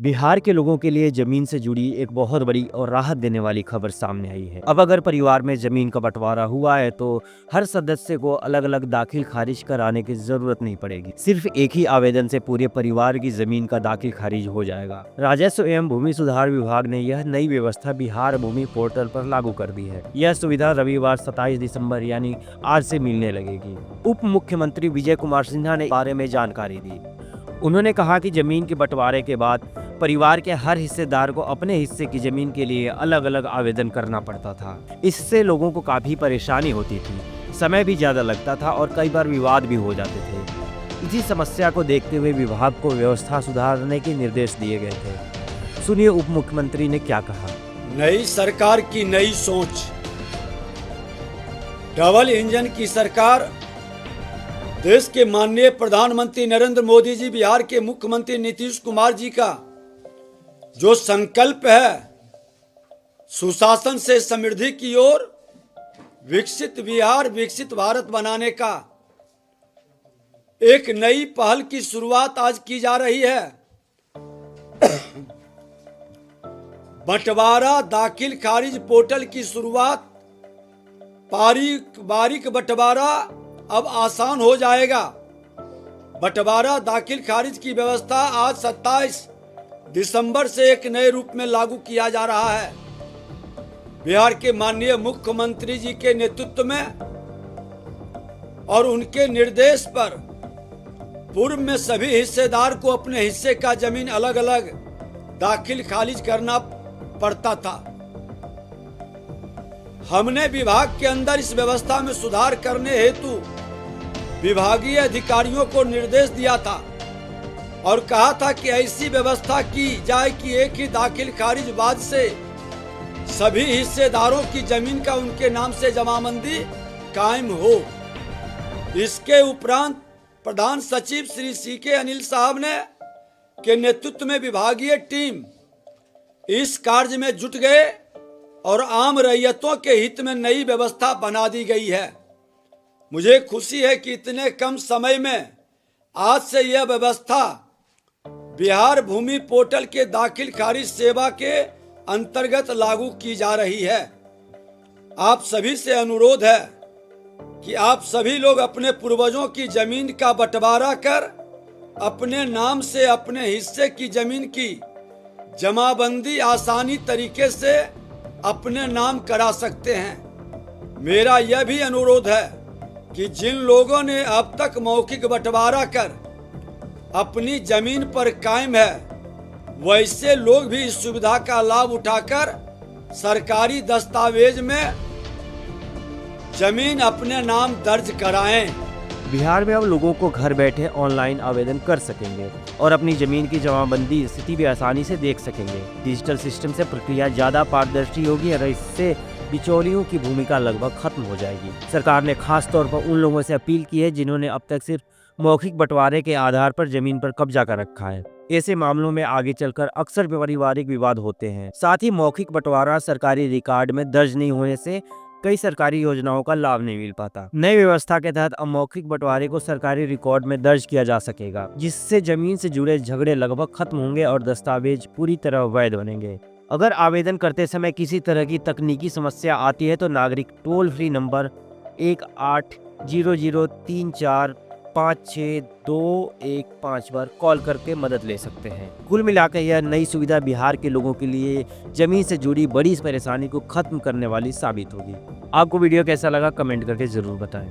बिहार के लोगों के लिए जमीन से जुड़ी एक बहुत बड़ी और राहत देने वाली खबर सामने आई है। अब अगर परिवार में जमीन का बंटवारा हुआ है तो हर सदस्य को अलग अलग दाखिल खारिज कराने की जरूरत नहीं पड़ेगी। सिर्फ एक ही आवेदन से पूरे परिवार की जमीन का दाखिल खारिज हो जाएगा। राजस्व एवं भूमि सुधार विभाग ने यह नई व्यवस्था बिहार भूमि पोर्टल पर लागू कर दी है। यह सुविधा रविवार 27 दिसंबर यानी आज से मिलने लगेगी। उप मुख्यमंत्री विजय कुमार सिन्हा ने इस बारे में जानकारी दी। उन्होंने कहा कि जमीन के बंटवारे के बाद परिवार के हर हिस्सेदार को अपने हिस्से की जमीन के लिए अलग अलग आवेदन करना पड़ता था। इससे लोगों को काफी परेशानी होती थी, समय भी ज्यादा लगता था और कई बार विवाद भी हो जाते थे। इसी समस्या को देखते हुए विभाग को व्यवस्था सुधारने के निर्देश दिए गए थे। सुनिए उप मुख्यमंत्री ने क्या कहा। नई सरकार की नई सोच, डबल इंजन की सरकार। देश के माननीय प्रधानमंत्री नरेंद्र मोदी जी, बिहार के मुख्यमंत्री नीतीश कुमार जी का जो संकल्प है सुशासन से समृद्धि की ओर, विकसित बिहार विकसित भारत बनाने का, एक नई पहल की शुरुआत आज की जा रही है। बंटवारा दाखिल खारिज पोर्टल की शुरुआत, बारीक बंटवारा अब आसान हो जाएगा। बंटवारा दाखिल खारिज की व्यवस्था आज 27 दिसंबर से एक नए रूप में लागू किया जा रहा है। बिहार के माननीय मुख्यमंत्री जी के नेतृत्व में और उनके निर्देश पर पूर्व में सभी हिस्सेदार को अपने हिस्से का जमीन अलग अलग दाखिल खारिज करना पड़ता था। हमने विभाग के अंदर इस व्यवस्था में सुधार करने हेतु विभागीय अधिकारियों को निर्देश दिया था और कहा था कि ऐसी व्यवस्था की जाए कि एक ही दाखिल खारिज बाद से सभी हिस्सेदारों की जमीन का उनके नाम से जमाबंदी कायम हो। इसके उपरांत प्रधान सचिव श्री CK अनिल साहब ने के नेतृत्व में विभागीय टीम इस कार्य में जुट गए और आम रैयतों के हित में नई व्यवस्था बना दी गई है। मुझे खुशी है कि इतने कम समय में आज से यह व्यवस्था बिहार भूमि पोर्टल के दाखिल खारिज सेवा के अंतर्गत लागू की जा रही है। आप सभी से अनुरोध है कि आप सभी लोग अपने पूर्वजों की जमीन का बंटवारा कर अपने नाम से अपने हिस्से की जमीन की जमाबंदी आसानी तरीके से अपने नाम करा सकते हैं। मेरा यह भी अनुरोध है कि जिन लोगों ने अब तक मौखिक बंटवारा कर अपनी जमीन पर कायम है, वैसे लोग भी इस सुविधा का लाभ उठाकर सरकारी दस्तावेज में जमीन अपने नाम दर्ज कराएं। बिहार में अब लोगों को घर बैठे ऑनलाइन आवेदन कर सकेंगे और अपनी जमीन की जमाबंदी स्थिति भी आसानी से देख सकेंगे। डिजिटल सिस्टम से प्रक्रिया ज्यादा पारदर्शी होगी और इससे बिचौलियों की भूमिका लगभग खत्म हो जाएगी। सरकार ने खास तौर पर उन लोगों से अपील की है जिन्होंने अब तक सिर्फ मौखिक बंटवारे के आधार पर जमीन पर कब्जा कर रखा है। ऐसे मामलों में आगे चलकर अक्सर पारिवारिक विवाद होते हैं। साथ ही मौखिक बंटवारा सरकारी रिकॉर्ड में दर्ज नहीं होने से कई सरकारी योजनाओं का लाभ नहीं मिल पाता। नई व्यवस्था के तहत अब मौखिक बंटवारे को सरकारी रिकॉर्ड में दर्ज किया जा सकेगा, जिससे जमीन से जुड़े झगड़े लगभग खत्म होंगे और दस्तावेज पूरी तरह वैध बनेंगे। अगर आवेदन करते समय किसी तरह की तकनीकी समस्या आती है तो नागरिक टोल फ्री नंबर 1800345621 पर कॉल करके मदद ले सकते हैं। कुल मिलाकर यह नई सुविधा बिहार के लोगों के लिए जमीन से जुड़ी बड़ी परेशानी को खत्म करने वाली साबित होगी। आपको वीडियो कैसा लगा कमेंट करके जरूर बताएं।